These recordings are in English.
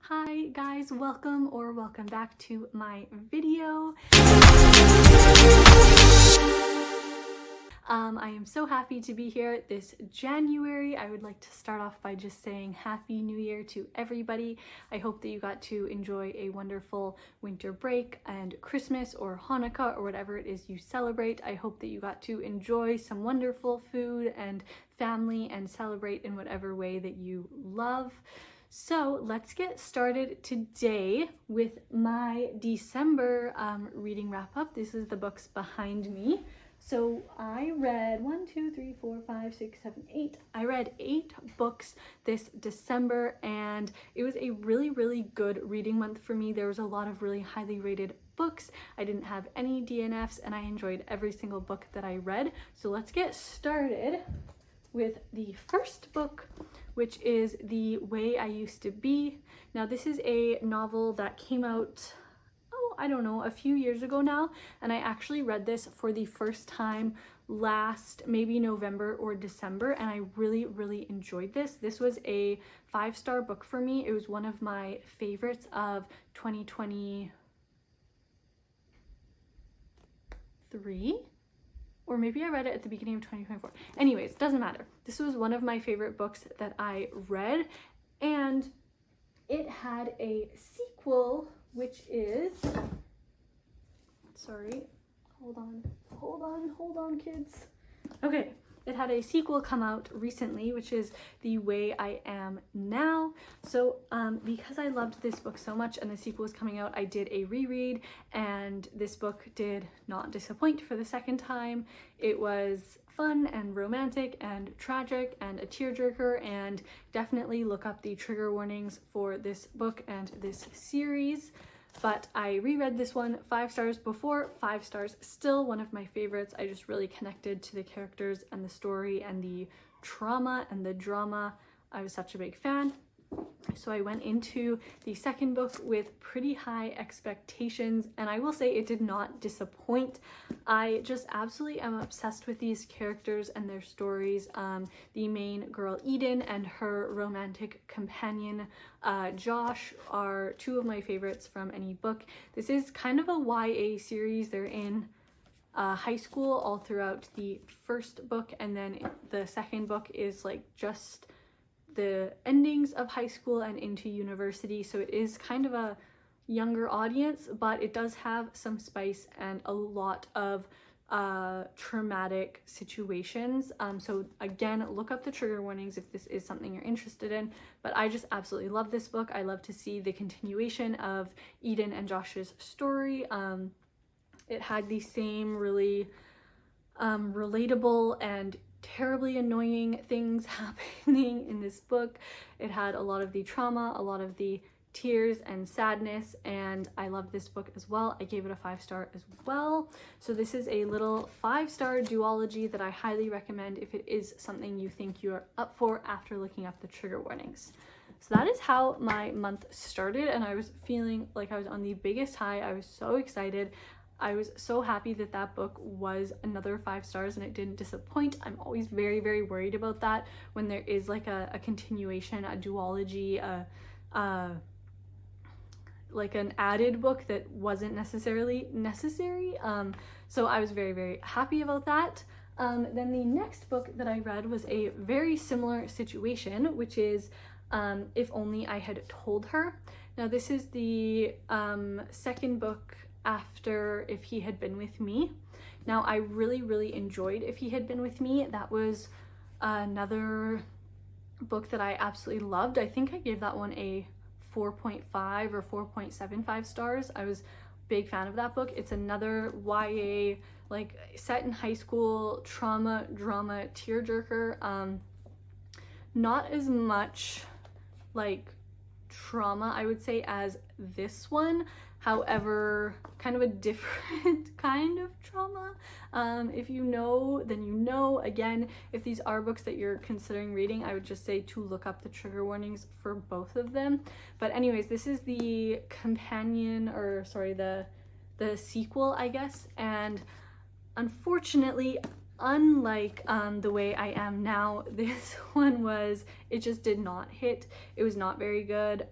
Hi guys, welcome back to my video. I am so happy to be here this January. I would like to start off by just saying Happy New Year to everybody. I hope that you got to enjoy a wonderful winter break and Christmas or Hanukkah or whatever it is you celebrate. I hope that you got to enjoy some wonderful food and family and celebrate in whatever way that you love. So let's get started today with my December reading wrap up. This is the books behind me. So I read 8. I read 8 books this December, and it was a really good reading month for me. There was a lot of really highly rated books. I didn't have any DNFs, and I enjoyed every single book that I read. So let's get started with the first book, which is The Way I Used to Be. Now this is a novel that came out, I don't know, a few years ago now, and I actually read this for the first time last maybe November or December, and I really enjoyed this. This was a 5-star book for me. It was one of my favorites of 2023, or maybe I read it at the beginning of 2024. Anyways, doesn't matter. This was one of my favorite books that I read, and it had a sequel, which is, sorry, hold on kids. Okay, it had a sequel come out recently, which is The Way I Am Now. So because I loved this book so much and the sequel was coming out, I did a reread, and this book did not disappoint for the second time. It was fun and romantic and tragic and a tearjerker, and definitely look up the trigger warnings for this book and this series. But I reread this one, 5 stars before, 5 stars, still one of my favorites. I just really connected to the characters and the story and the trauma and the drama. I was such a big fan. So I went into the second book with pretty high expectations, and I will say it did not disappoint. I just absolutely am obsessed with these characters and their stories. The main girl, Eden, and her romantic companion, Josh, are 2 of my favorites from any book. This is kind of a YA series. They're in high school all throughout the first book, and then the second book is like just the endings of high school and into university. So it is kind of a younger audience, but it does have some spice and a lot of traumatic situations. So again, look up the trigger warnings if this is something you're interested in. But I just absolutely love this book. I love to see the continuation of Eden and Josh's story. It had the same really relatable and terribly annoying things happening in this book. It had a lot of the trauma, a lot of the tears and sadness, and I love this book as well. I gave it a 5-star as well. So this is a little 5-star duology that I highly recommend if it is something you think you're up for after looking up the trigger warnings. So that is how my month started, and I was feeling like I was on the biggest high. I was so excited. I was so happy that that book was another 5 stars and it didn't disappoint. I'm always very worried about that when there is like a continuation, a duology, like an added book that wasn't necessarily necessary. So I was very happy about that. Then the next book that I read was a very similar situation, which is If Only I Had Told Her. Now this is the second book after If He Had Been With Me. Now I really enjoyed If He Had Been With Me. That was another book that I absolutely loved. I think I gave that one a 4.5 or 4.75 stars. I was a big fan of that book. It's another YA, like set in high school, trauma, drama, tearjerker. Not as much like trauma, I would say, as this one. However, kind of a different kind of trauma. If you know, then you know. Again, if these are books that you're considering reading, I would just say to look up the trigger warnings for both of them. But anyways, this is the companion, or sorry, the sequel, I guess. And unfortunately, unlike The Way I Am Now, this one it just did not hit. It was not very good.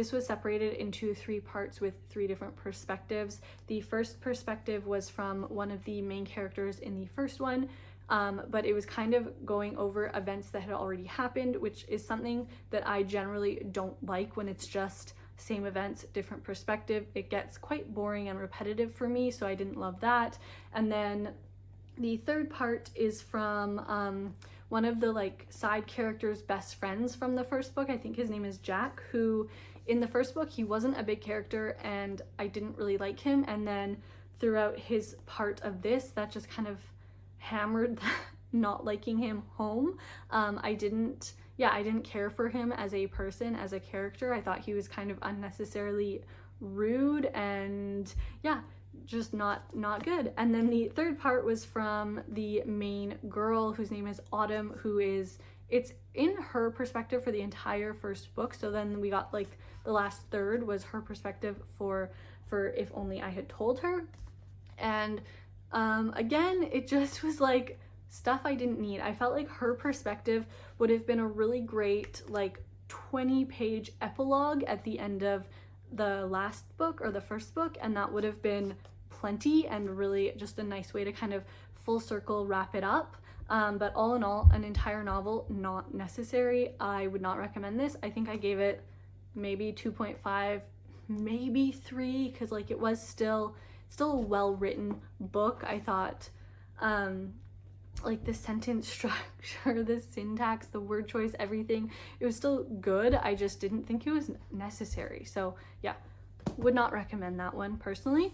this was separated into 3 parts with 3 different perspectives. The first perspective was from one of the main characters in the first one, but it was kind of going over events that had already happened, which is something that I generally don't like when it's just same events, different perspective. It gets quite boring and repetitive for me, so I didn't love that. And then the third part is from one of the like side characters' best friends from the first book. I think his name is Jack, who in the first book he wasn't a big character and I didn't really like him, and then throughout his part of this, that just kind of hammered not liking him home. I didn't care for him as a person, as a character. I thought he was kind of unnecessarily rude and just not good. And then the third part was from the main girl, whose name is Autumn, it's in her perspective for the entire first book. So then we got like the last third was her perspective for If Only I Had Told Her. And again, it just was like stuff I didn't need. I felt like her perspective would have been a really great like 20-page epilogue at the end of the last book or the first book, and that would have been plenty and really just a nice way to kind of full circle wrap it up. But all in all, an entire novel, not necessary. I would not recommend this. I think I gave it maybe 2.5, maybe 3, because like it was still a well-written book. I thought like the sentence structure, the syntax, the word choice, everything, it was still good. I just didn't think it was necessary. So yeah, would not recommend that one personally.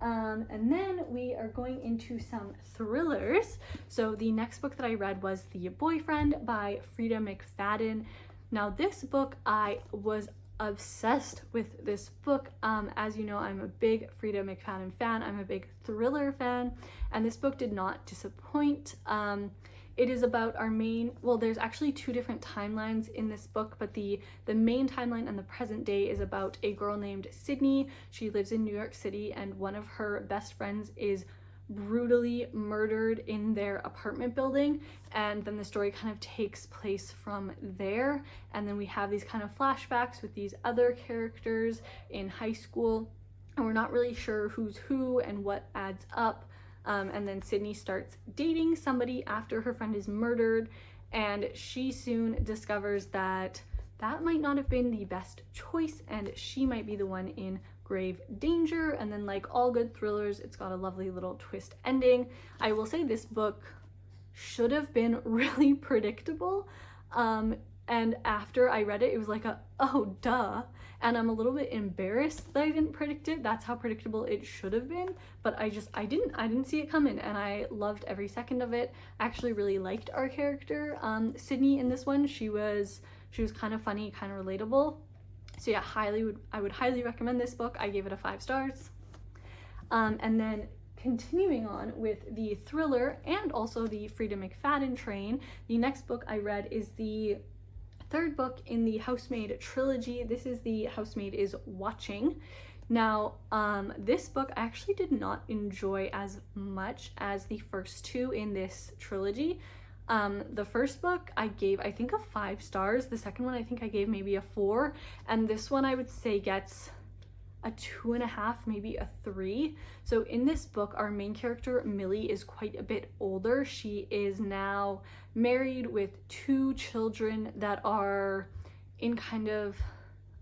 And then we are going into some thrillers. So the next book that I read was The Boyfriend by Frida McFadden. Now this book, I was obsessed with this book. As you know, I'm a big Frida McFadden fan. I'm a big thriller fan, and this book did not disappoint. It is about our main, well, there's actually 2 different timelines in this book, but the main timeline and the present day is about a girl named Sydney. She lives in New York City, and one of her best friends is brutally murdered in their apartment building, and then the story kind of takes place from there. And then we have these kind of flashbacks with these other characters in high school, and we're not really sure who's who and what adds up. And then Sydney starts dating somebody after her friend is murdered, and she soon discovers that that might not have been the best choice, and she might be the one in grave danger. And then, like all good thrillers, it's got a lovely little twist ending. I will say this book should have been really predictable, and after I read it, it was like oh duh, and I'm a little bit embarrassed that I didn't predict it. That's how predictable it should have been, but I didn't see it coming, and I loved every second of it. I actually really liked our character, Sydney, in this one. She was kind of funny, kind of relatable. So yeah, I would highly recommend this book. I gave it a 5 stars. And then continuing on with the thriller and also the Frida McFadden train, the next book I read is the 3rd book in the Housemaid trilogy. This is The Housemaid is Watching. Now, this book I actually did not enjoy as much as the first 2 in this trilogy. The first book I gave, I think, a 5 stars. The second one I think I gave maybe a 4, and this one I would say gets a 2.5, maybe a 3. So in this book, our main character Millie is quite a bit older. She is now married with 2 children that are in kind of,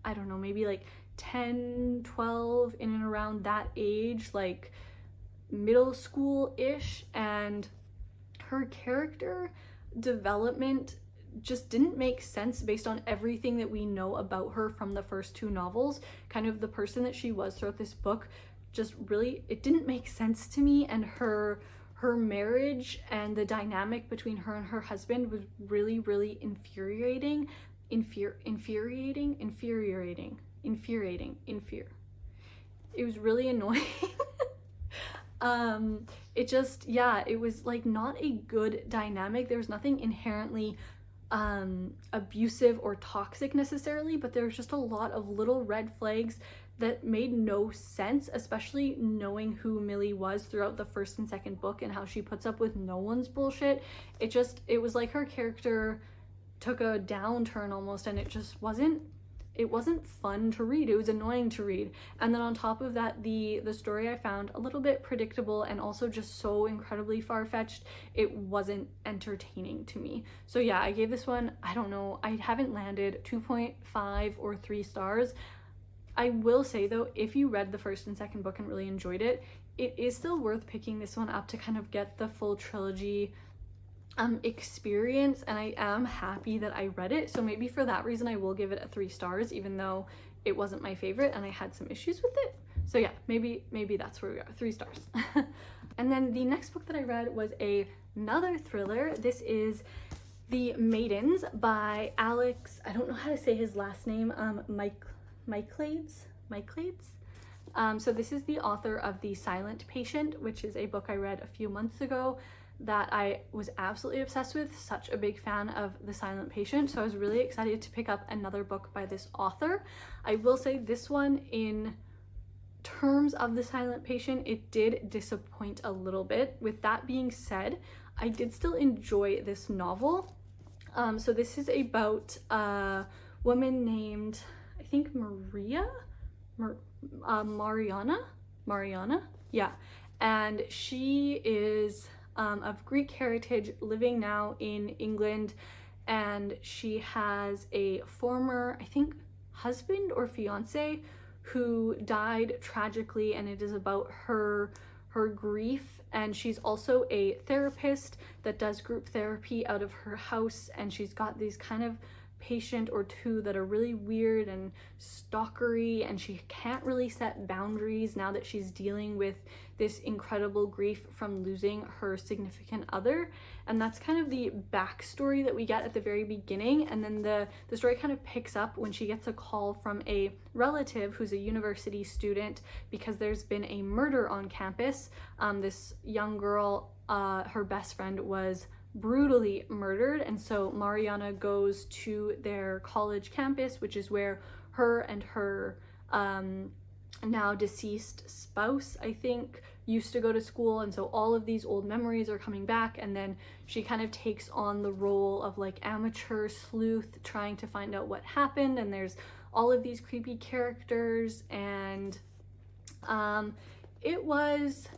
I don't know, maybe like 10, 12, in and around that age, like middle school-ish, and her character development just didn't make sense based on everything that we know about her from the first 2 novels. Kind of the person that she was throughout this book, just really, it didn't make sense to me, and her marriage and the dynamic between her and her husband was really, really infuriating. It was really annoying. It just, yeah, it was like not a good dynamic. There was nothing inherently abusive or toxic necessarily, but there was just a lot of little red flags that made no sense, especially knowing who Millie was throughout the first and second book and how she puts up with no one's bullshit. It was like her character took a downturn almost, and it just wasn't it wasn't fun to read. It was annoying to read. And then on top of that, the story I found a little bit predictable and also just so incredibly far-fetched. It wasn't entertaining to me. So yeah, I gave this one, I don't know, I haven't landed 2.5 or 3 stars. I will say though, if you read the first and second book and really enjoyed it, it is still worth picking this one up to kind of get the full trilogy experience, and I am happy that I read it. So maybe for that reason I will give it a 3 stars, even though it wasn't my favorite and I had some issues with it. So yeah, maybe that's where we are, 3 stars. And then the next book that I read was another thriller. This is The Maidens by Alex, I don't know how to say his last name, Michaelides. So this is the author of The Silent Patient, which is a book I read a few months ago that I was absolutely obsessed with. Such a big fan of The Silent Patient, so I was really excited to pick up another book by this author. I will say this one, in terms of The Silent Patient, it did disappoint a little bit. With that being said, I did still enjoy this novel. So this is about a woman named, I think Mariana, yeah, and she is of Greek heritage, living now in England, and she has a former, I think, husband or fiance who died tragically, and it is about her grief. And she's also a therapist that does group therapy out of her house, and she's got these kind of patient or two that are really weird and stalkery, and she can't really set boundaries now that she's dealing with this incredible grief from losing her significant other. And that's kind of the backstory that we get at the very beginning, and then the story kind of picks up when she gets a call from a relative who's a university student because there's been a murder on campus. This young girl, her best friend, was brutally murdered, and so Mariana goes to their college campus, which is where her and her now deceased spouse, I think, used to go to school. And so all of these old memories are coming back, and then she kind of takes on the role of like amateur sleuth trying to find out what happened, and there's all of these creepy characters, and it was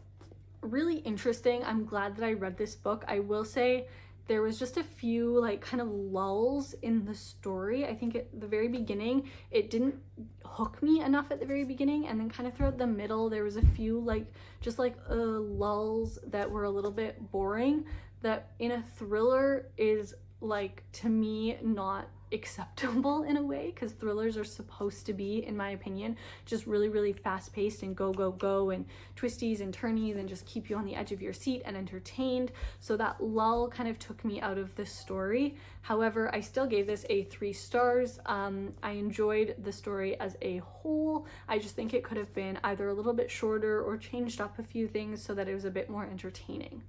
really interesting. I'm glad that I read this book. I will say there was just a few like kind of lulls in the story. I think at the very beginning it didn't hook me enough at the very beginning, and then kind of throughout the middle there was a few like just like lulls that were a little bit boring, that in a thriller is like, to me, not acceptable in a way, because thrillers are supposed to be, in my opinion, just really fast-paced and go and twisties and turnies and just keep you on the edge of your seat and entertained. So that lull kind of took me out of the story. However, I still gave this a 3 stars. I enjoyed the story as a whole. I just think it could have been either a little bit shorter or changed up a few things so that it was a bit more entertaining.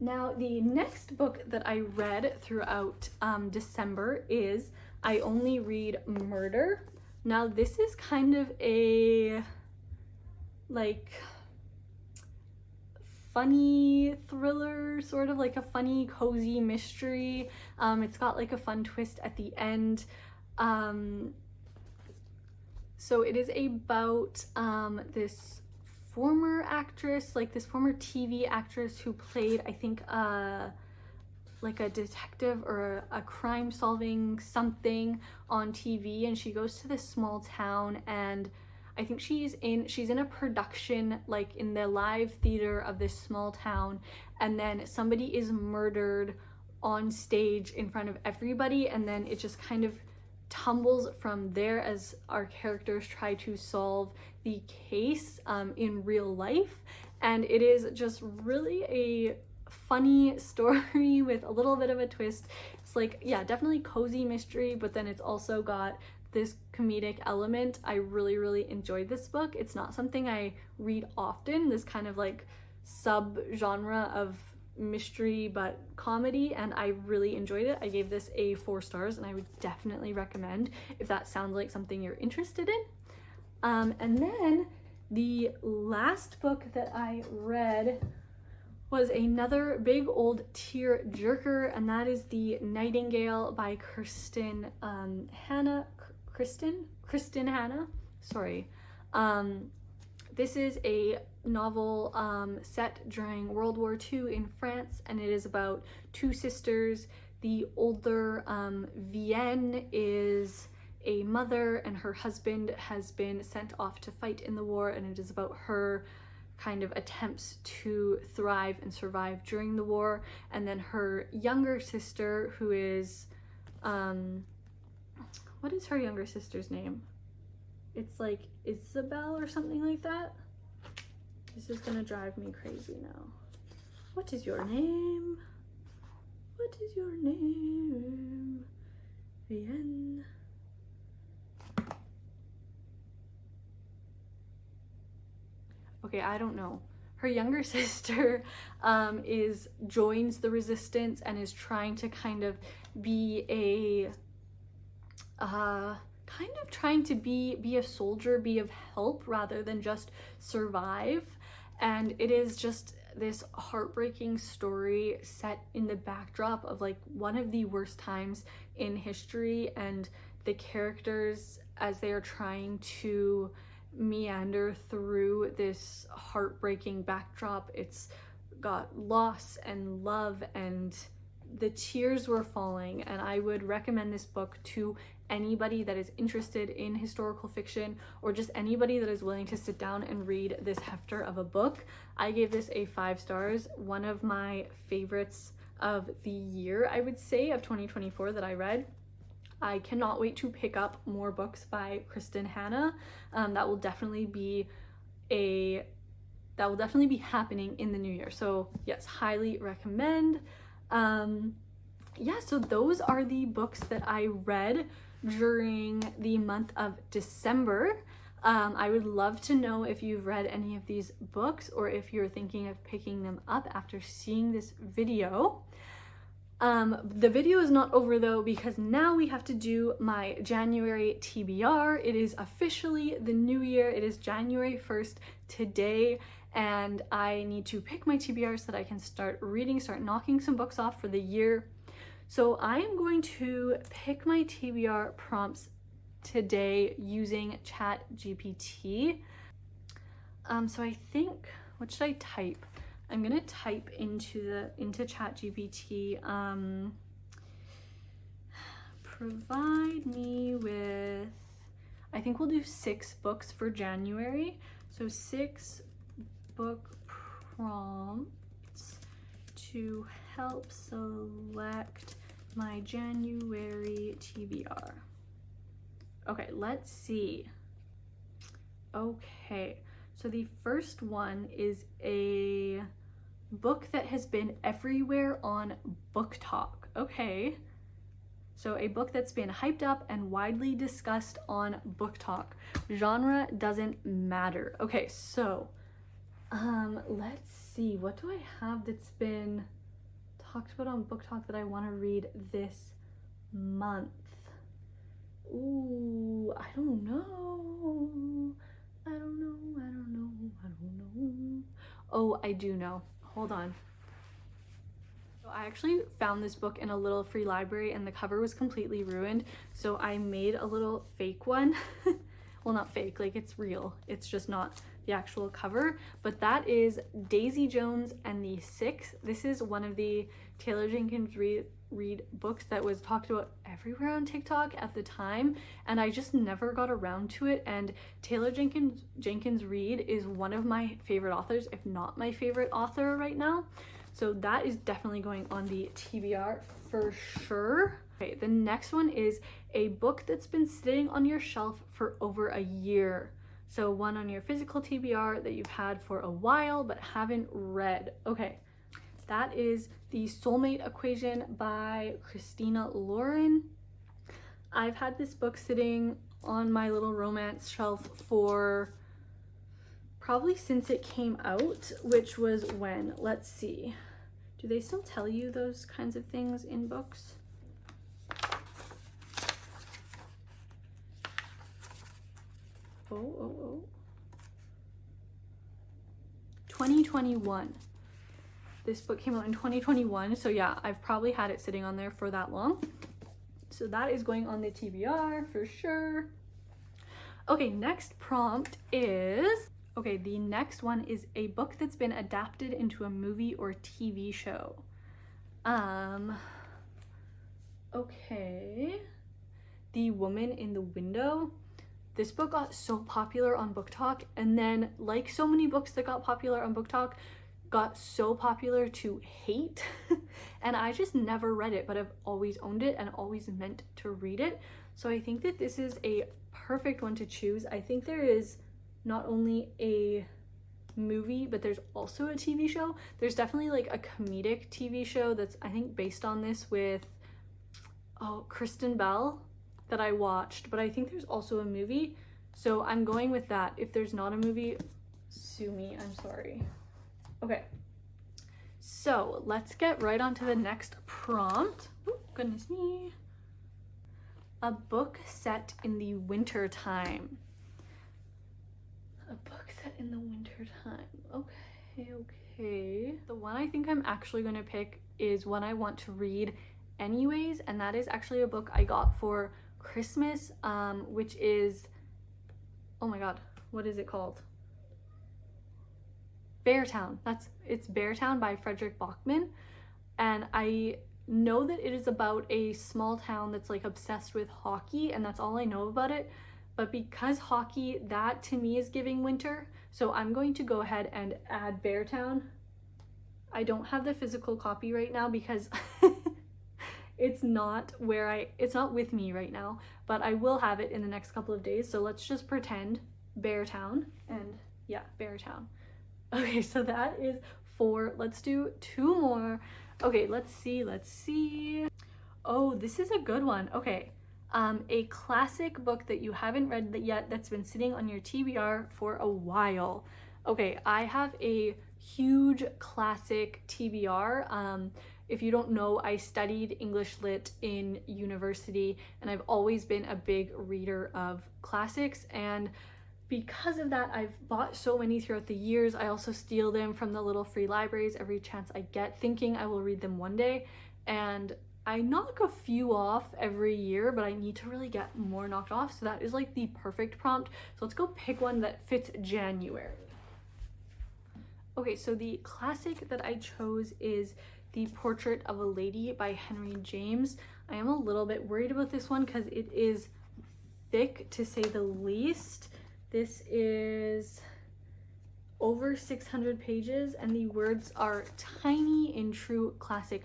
Now, the next book that I read throughout December is I Only Read Murder. Now, this is kind of a like funny thriller, sort of like a funny cozy mystery. It's got like a fun twist at the end. So it is about this former actress, like this former TV actress who played, I think, like a detective or a crime solving something on TV, and she goes to this small town, and I think she's in a production like in the live theater of this small town, and then somebody is murdered on stage in front of everybody, and then it just kind of tumbles from there as our characters try to solve the case in real life. And it is just really a funny story with a little bit of a twist. It's like, yeah, definitely cozy mystery, but then it's also got this comedic element. I really enjoyed this book. It's not something I read often, this kind of like sub-genre of mystery but comedy, and I really enjoyed it. I gave this a 4 stars, and I would definitely recommend if that sounds like something you're interested in. And then the last book that I read was another big old tear jerker, and that is The Nightingale by Kristen Hanna. Sorry. This is a novel set during World War II in France, and it is about two sisters. The older Vienne is a mother, and her husband has been sent off to fight in the war, and it is about her kind of attempts to thrive and survive during the war. And then her younger sister, who is what is her younger sister's name? It's like Isabel or something like that. This is gonna drive me crazy now. What is your name? What is your name? Vienne. Okay, I don't know. Her younger sister joins the resistance and is trying to kind of be a be a soldier, be of help rather than just survive. And it is just this heartbreaking story set in the backdrop of like one of the worst times in history, and the characters, as they are trying to meander through this heartbreaking backdrop, it's got loss and love, and the tears were falling. And I would recommend this book to anybody that is interested in historical fiction, or just anybody that is willing to sit down and read this hefter of a book. I gave this a 5 stars, one of my favorites of the year, I would say, of 2024 that I read. I cannot wait to pick up more books by Kristen Hanna. That will definitely be happening in the new year. So yes, highly recommend. Yeah, so those are the books that I read during the month of December. I would love to know if you've read any of these books, or if you're thinking of picking them up after seeing this video. The video is not over though, because now we have to do my January TBR. It is officially the new year. It is January 1st today, and I need to pick my TBR so that I can start knocking some books off for the year. So I am going to pick my TBR prompts today using ChatGPT. So I think, what should I type? I'm gonna type into ChatGPT, provide me with, I think we'll do 6 books for January. So 6 book prompts to help select my January TBR. Okay, let's see. Okay, so the first one is a book that has been everywhere on Book Talk. Okay, so a book that's been hyped up and widely discussed on Book Talk. Genre doesn't matter. Okay, so let's see, what do I have that's been talked about on Book Talk that I want to read this month? Ooh, I don't know. Oh, I do know. Hold on. So I actually found this book in a little free library, and the cover was completely ruined. So I made a little fake one. Well, not fake, like it's real. It's just not the actual cover. But that is Daisy Jones and the Six. This is one of the Taylor Jenkins Reid books that was talked about everywhere on TikTok at the time, and I just never got around to it. And Taylor Jenkins Reid is one of my favorite authors, if not my favorite author right now. So that is definitely going on the TBR for sure. Okay, the next one is a book that's been sitting on your shelf for over a year. So one on your physical TBR that you've had for a while but haven't read. Okay, that is The Soulmate Equation by Christina Lauren. I've had this book sitting on my little romance shelf for probably since it came out, which was when? Let's see. Do they still tell you those kinds of things in books? Oh. 2021. This book came out in 2021, so yeah, I've probably had it sitting on there for that long. So that is going on the TBR for sure. Okay, next prompt is, okay, the next one is a book that's been adapted into a movie or TV show. Okay. The Woman in the Window. This book got so popular on Book Talk, and then, like so many books that got popular on Book Talk, got so popular to hate. And I just never read it, but I've always owned it and always meant to read it. So I think that this is a perfect one to choose. I think there is not only a movie, but there's also a TV show. There's definitely like a comedic TV show that's, I think, based on this with Kristen Bell that I watched, but I think there's also a movie, so I'm going with that. If there's not a movie, sue me, I'm sorry. Okay, so let's get right on to the next prompt. Oh, goodness me. A book set in the winter time. A book set in the winter time. Okay. The one I think I'm actually going to pick is one I want to read anyways, and that is actually a book I got for Christmas, which is, oh my god, what is it called? Beartown. It's Beartown by Frederick Bachman, and I know that it is about a small town that's like obsessed with hockey, and that's all I know about it. But because hockey, that to me is giving winter, so I'm going to go ahead and add Beartown. I don't have the physical copy right now because it's not with me right now, but I will have it in the next couple of days. So let's just pretend Beartown, and yeah, Beartown. Okay, so that is 4. Let's do 2 more. Okay, let's see. Oh, this is a good one. Okay, a classic book that you haven't read yet that's been sitting on your TBR for a while. Okay, I have a huge classic TBR. If you don't know, I studied English Lit in university, and I've always been a big reader of classics, and because of that, I've bought so many throughout the years. I also steal them from the little free libraries every chance I get, thinking I will read them one day, and I knock a few off every year, but I need to really get more knocked off, so that is like the perfect prompt. So let's go pick one that fits January. Okay, so the classic that I chose is The Portrait of a Lady by Henry James. I am a little bit worried about this one because it is thick, to say the least. This is over 600 pages, and the words are tiny in true classic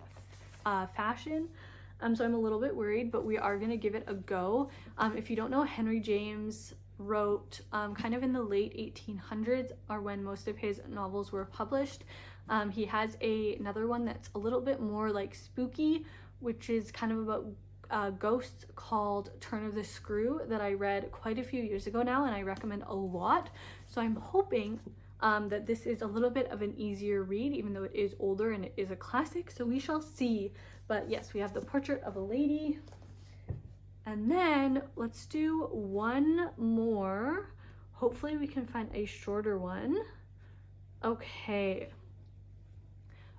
fashion. So I'm a little bit worried, but we are going to give it a go. If you don't know, Henry James wrote kind of in the late 1800s, or when most of his novels were published. He has another one that's a little bit more like spooky, which is kind of about ghosts, called Turn of the Screw, that I read quite a few years ago now, and I recommend a lot. So I'm hoping that this is a little bit of an easier read, even though it is older and it is a classic, so we shall see. But yes, we have The Portrait of a Lady. And then let's do one more. Hopefully we can find a shorter one. Okay,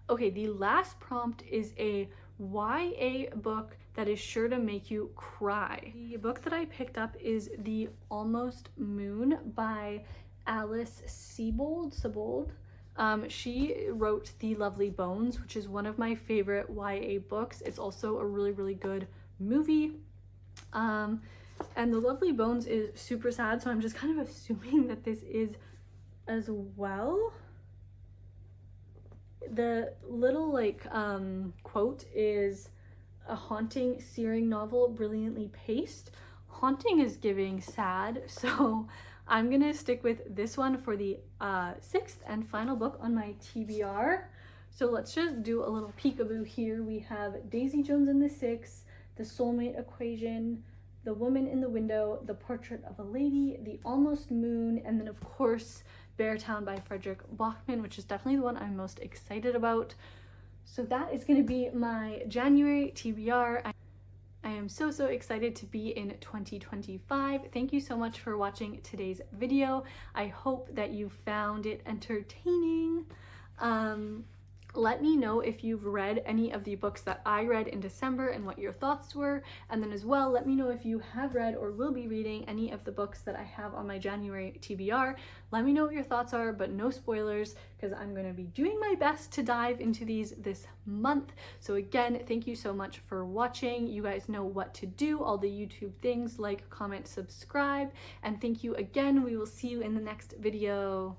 the last prompt is a YA book that is sure to make you cry. The book that I picked up is The Almost Moon by Alice Sebold. She wrote The Lovely Bones, which is one of my favorite YA books. It's also a really, really good movie. And The Lovely Bones is super sad, so I'm just kind of assuming that this is as well. The little quote is, a haunting, searing novel, brilliantly paced. Haunting is giving sad, so I'm gonna stick with this one for the 6th and final book on my TBR. So let's just do a little peekaboo here. We have Daisy Jones and the Six, The Soulmate Equation, The Woman in the Window, The Portrait of a Lady, The Almost Moon, and then of course Beartown by Frederick Bachman, which is definitely the one I'm most excited about. So that is going to be my January TBR. I am so excited to be in 2025. Thank you so much for watching today's video. I hope that you found it entertaining. Let me know if you've read any of the books that I read in December and what your thoughts were. And then as well, let me know if you have read or will be reading any of the books that I have on my January TBR. Let me know what your thoughts are, but no spoilers, because I'm going to be doing my best to dive into these this month. So again, thank you so much for watching. You guys know what to do, all the YouTube things, like, comment, subscribe, and thank you again. We will see you in the next video.